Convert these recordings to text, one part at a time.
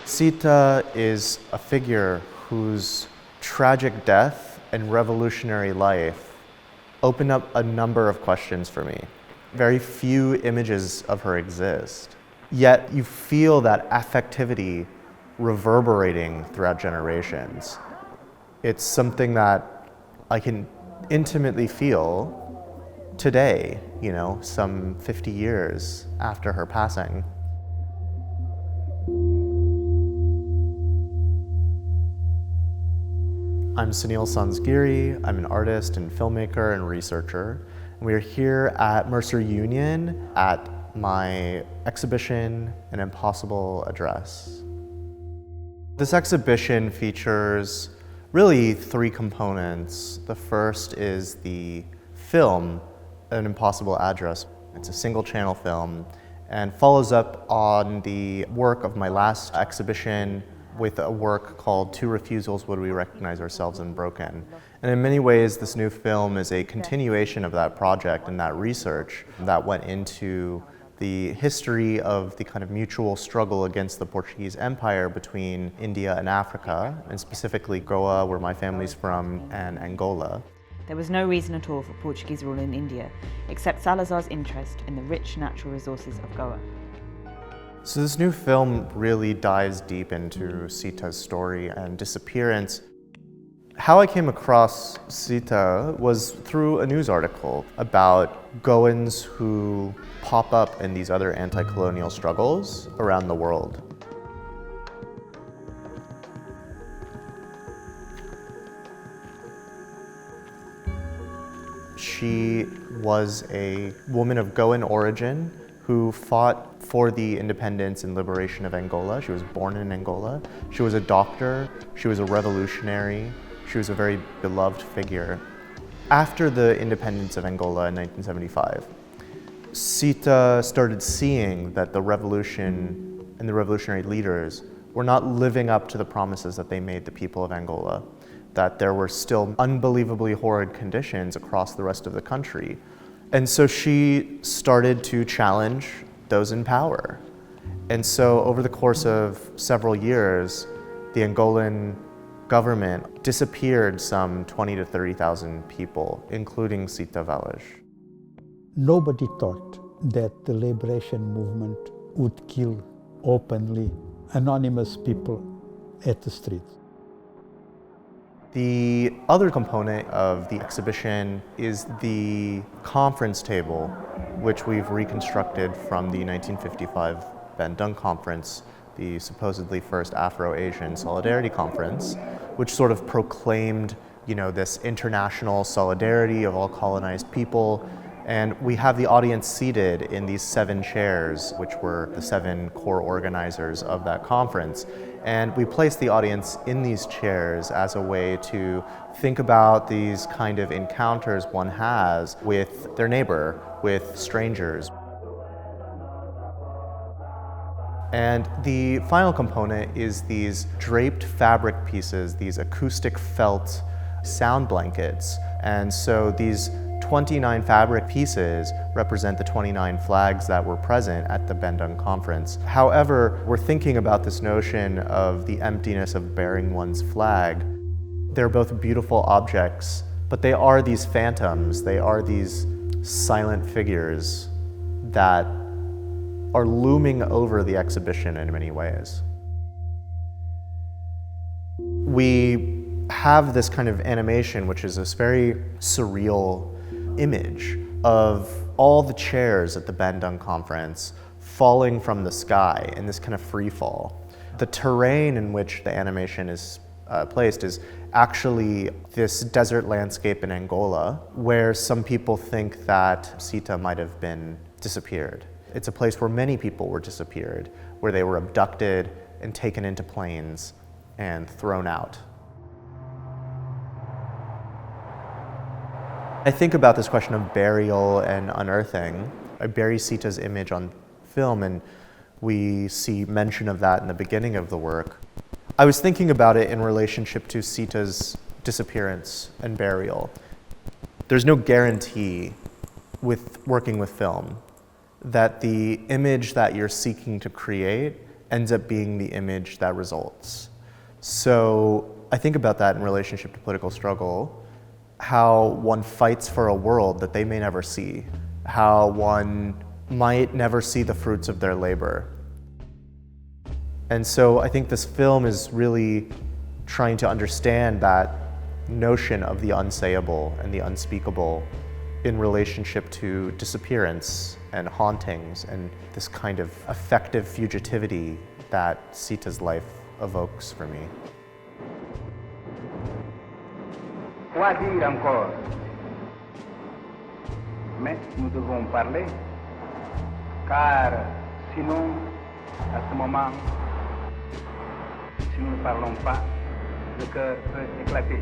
Sita is a figure whose tragic death and revolutionary life opened up a number of questions for me. Very few images of her exist, yet you feel that affectivity reverberating throughout generations. It's something that I can intimately feel today, some 50 years after her passing. I'm Suneil Sanzgiri. I'm an artist and filmmaker and researcher. And we are here at Mercer Union at my exhibition, An Impossible Address. This exhibition features really three components. The first is the film, An Impossible Address. It's a single channel film and follows up on the work of my last exhibition with a work called Two Refusals Would We Recognize Ourselves Unbroken. And in many ways, this new film is a continuation of that project and that research that went into the history of the kind of mutual struggle against the Portuguese Empire between India and Africa, and specifically Goa, where my family's from, and Angola. There was no reason at all for Portuguese rule in India, except Salazar's interest in the rich natural resources of Goa. So this new film really dives deep into Sita's story and disappearance. How I came across Sita was through a news article about Goans who pop up in these other anti-colonial struggles around the world. She was a woman of Goan origin who fought for the independence and liberation of Angola. She was born in Angola. She was a doctor. She was a revolutionary. She was a very beloved figure. After the independence of Angola in 1975, Sita started seeing that the revolution and the revolutionary leaders were not living up to the promises that they made the people of Angola, that there were still unbelievably horrid conditions across the rest of the country. And so she started to challenge those in power. And so over the course of several years, the Angolan government disappeared some 20 to 30,000 people, including Sita Valles. Nobody thought that the liberation movement would kill openly anonymous people at the streets. The other component of the exhibition is the conference table, which we've reconstructed from the 1955 Bandung Conference, the supposedly first Afro-Asian Solidarity Conference, which sort of proclaimed, this international solidarity of all colonized people. And we have the audience seated in these 7 chairs, which were the 7 core organizers of that conference. And we placed the audience in these chairs as a way to think about these kind of encounters one has with their neighbor, with strangers. And the final component is these draped fabric pieces, these acoustic felt sound blankets. And so these 29 fabric pieces represent the 29 flags that were present at the Bandung Conference. However, we're thinking about this notion of the emptiness of bearing one's flag. They're both beautiful objects, but they are these phantoms, they are these silent figures that are looming over the exhibition in many ways. We have this kind of animation, which is this very surreal image of all the chairs at the Bandung Conference falling from the sky in this kind of free fall. The terrain in which the animation is placed is actually this desert landscape in Angola, where some people think that Sita might have been disappeared. It's a place where many people were disappeared, where they were abducted and taken into planes and thrown out. I think about this question of burial and unearthing. I bury Sita's image on film, and we see mention of that in the beginning of the work. I was thinking about it in relationship to Sita's disappearance and burial. There's no guarantee with working with film that the image that you're seeking to create ends up being the image that results. So I think about that in relationship to political struggle, how one fights for a world that they may never see, how one might never see the fruits of their labor. And so I think this film is really trying to understand that notion of the unsayable and the unspeakable in relationship to disappearance and hauntings and this kind of affective fugitivity that Sita's life evokes for me. Quoi dire encore? Mais nous devons parler, car sinon, à ce moment, si nous ne parlons pas, le cœur peut éclater.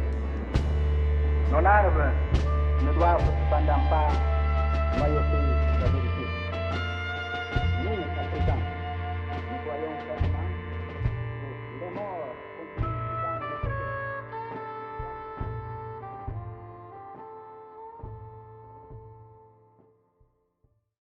Nos larmes ne doivent cependant pas noyauter